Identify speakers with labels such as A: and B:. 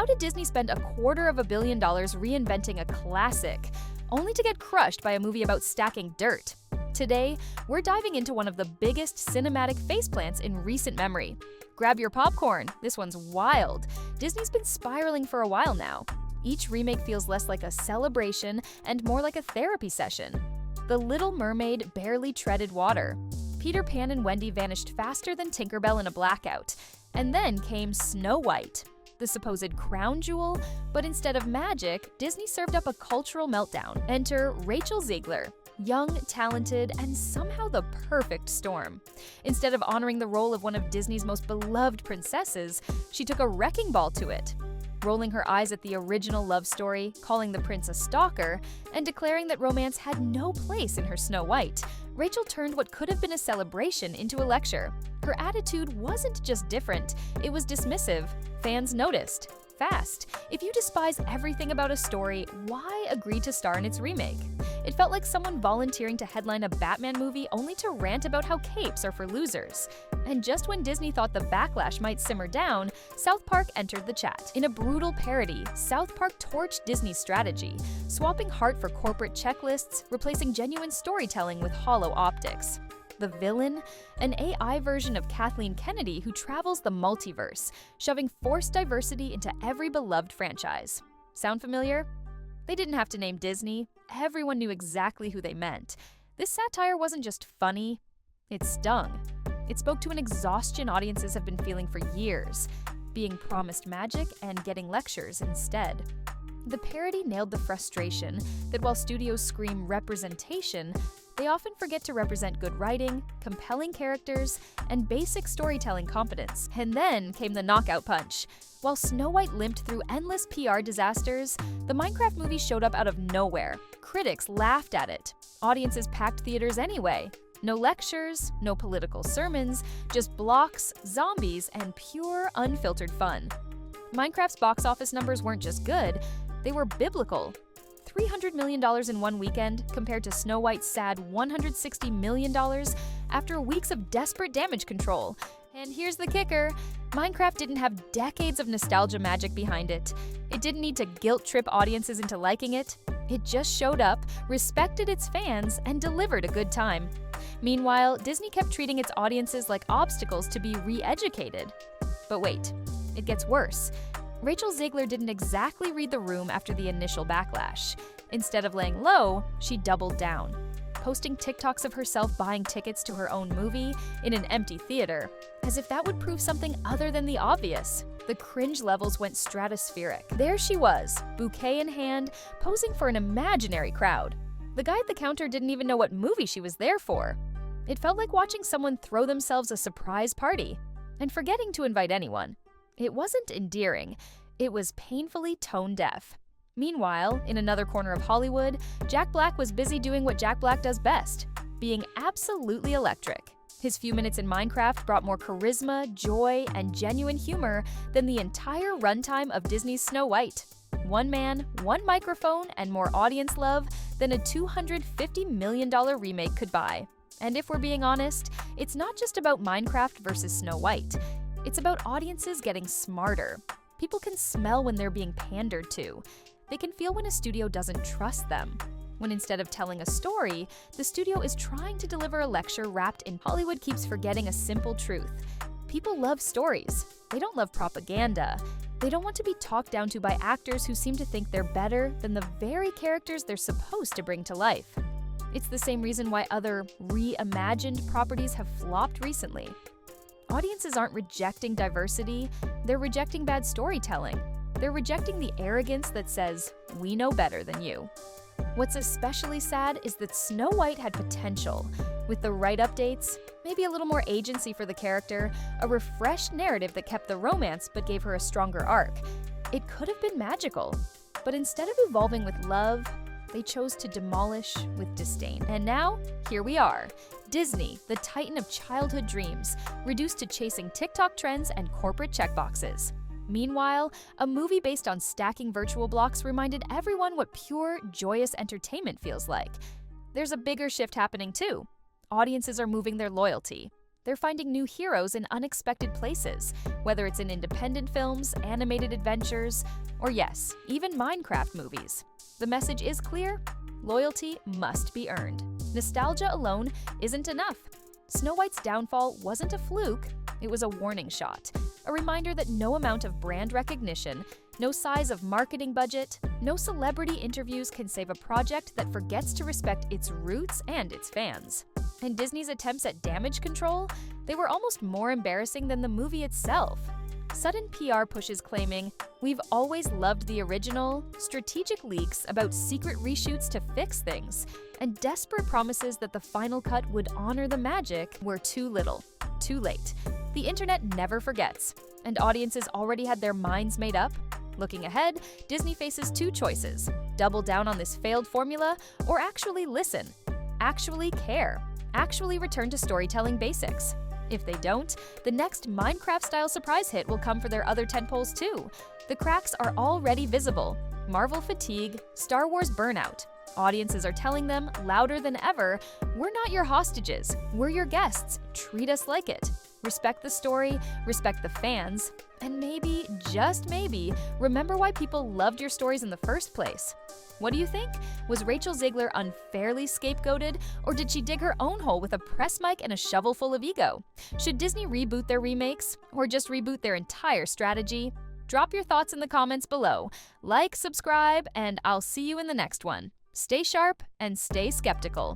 A: How did Disney spend $250 million reinventing a classic, only to get crushed by a movie about stacking dirt? Today, we're diving into one of the biggest cinematic faceplants in recent memory. Grab your popcorn, this one's wild. Disney's been spiraling for a while now. Each remake feels less like a celebration and more like a therapy session. The Little Mermaid barely treaded water. Pan and Wendy vanished faster than Tinkerbell in a blackout. And then came Snow White, the supposed crown jewel, but instead of magic, Disney served up a cultural meltdown. Enter Rachel Zegler, young, talented, and somehow the perfect storm. Instead of honoring the role of one of Disney's most beloved princesses, she took a wrecking ball to it, rolling her eyes at the original love story, calling the prince a stalker, and declaring that romance had no place in her Snow White. Rachel turned what could have been a celebration into a lecture. Her attitude wasn't just different, it was dismissive. Fans noticed. Fast. If you despise everything about a story, why agree to star in its remake? It felt like someone volunteering to headline a Batman movie only to rant about how capes are for losers. And just when Disney thought the backlash might simmer down, South Park entered the chat. In a brutal parody, South Park torched Disney's strategy, swapping heart for corporate checklists, replacing genuine storytelling with hollow optics. The villain? An AI version of Kathleen Kennedy who travels the multiverse, shoving forced diversity into every beloved franchise. Sound familiar? They didn't have to name Disney. Everyone knew exactly who they meant. This satire wasn't just funny, it stung. It spoke to an exhaustion audiences have been feeling for years, being promised magic and getting lectures instead. The parody nailed the frustration that while studios scream representation, they often forget to represent good writing, compelling characters, and basic storytelling competence. And then came the knockout punch. While Snow White limped through endless PR disasters, the Minecraft movie showed up out of nowhere. Critics laughed at it. Audiences packed theaters anyway. No lectures, no political sermons, just blocks, zombies, and pure, unfiltered fun. Minecraft's box office numbers weren't just good, they were biblical. $300 million in one weekend compared to Snow White's sad $160 million after weeks of desperate damage control. And here's the kicker, Minecraft didn't have decades of nostalgia magic behind it. It didn't need to guilt-trip audiences into liking it. It just showed up, respected its fans, and delivered a good time. Meanwhile, Disney kept treating its audiences like obstacles to be re-educated. But wait, it gets worse. Rachel Zegler didn't exactly read the room after the initial backlash. Instead of laying low, she doubled down, posting TikToks of herself buying tickets to her own movie in an empty theater, as if that would prove something other than the obvious. The cringe levels went stratospheric. There she was, bouquet in hand, posing for an imaginary crowd. The guy at the counter didn't even know what movie she was there for. It felt like watching someone throw themselves a surprise party, and forgetting to invite anyone. It wasn't endearing, it was painfully tone-deaf. Meanwhile, in another corner of Hollywood, Jack Black was busy doing what Jack Black does best, being absolutely electric. His few minutes in Minecraft brought more charisma, joy, and genuine humor than the entire runtime of Disney's Snow White. One man, one microphone, and more audience love than a $250 million remake could buy. And if we're being honest, it's not just about Minecraft versus Snow White. It's about audiences getting smarter. People can smell when they're being pandered to. They can feel when a studio doesn't trust them. When instead of telling a story, the studio is trying to deliver a lecture wrapped in Hollywood keeps forgetting a simple truth. People love stories. They don't love propaganda. They don't want to be talked down to by actors who seem to think they're better than the very characters they're supposed to bring to life. It's the same reason why other reimagined properties have flopped recently. Audiences aren't rejecting diversity, they're rejecting bad storytelling. They're rejecting the arrogance that says, "We know better than you." What's especially sad is that Snow White had potential. With the right updates, maybe a little more agency for the character, a refreshed narrative that kept the romance but gave her a stronger arc. It could have been magical. But instead of evolving with love, they chose to demolish with disdain. And now, here we are. Disney, the titan of childhood dreams, reduced to chasing TikTok trends and corporate checkboxes. Meanwhile, a movie based on stacking virtual blocks reminded everyone what pure, joyous entertainment feels like. There's a bigger shift happening too. Audiences are moving their loyalty. They're finding new heroes in unexpected places, whether it's in independent films, animated adventures, or yes, even Minecraft movies. The message is clear: loyalty must be earned. Nostalgia alone isn't enough. Snow White's downfall wasn't a fluke, it was a warning shot, a reminder that no amount of brand recognition, no size of marketing budget, no celebrity interviews can save a project that forgets to respect its roots and its fans. And Disney's attempts at damage control, they were almost more embarrassing than the movie itself. Sudden PR pushes claiming, "We've always loved the original," strategic leaks about secret reshoots to fix things, and desperate promises that the final cut would honor the magic were too little, too late. The internet never forgets, and audiences already had their minds made up. Looking ahead, Disney faces two choices: double down on this failed formula, or actually listen, actually care, actually return to storytelling basics. If they don't, the next Minecraft-style surprise hit will come for their other tentpoles too. The cracks are already visible: Marvel fatigue, Star Wars burnout. Audiences are telling them, louder than ever, "We're not your hostages, we're your guests, treat us like it." Respect the story, respect the fans, and maybe, just maybe, remember why people loved your stories in the first place. What do you think? Was Rachel Zegler unfairly scapegoated, or did she dig her own hole with a press mic and a shovel full of ego? Should Disney reboot their remakes, or just reboot their entire strategy? Drop your thoughts in the comments below. Like, subscribe, and I'll see you in the next one. Stay sharp and stay skeptical.